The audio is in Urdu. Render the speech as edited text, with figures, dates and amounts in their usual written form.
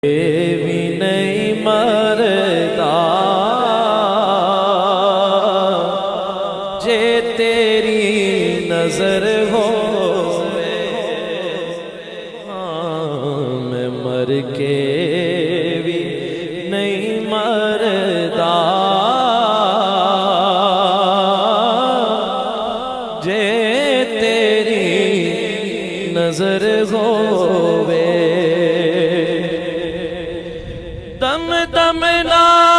بھی نہیں مردا جے تیری نظر ہو میں مر کے بھی نہیں مردا جے تیری نظر ہووے دم دم نا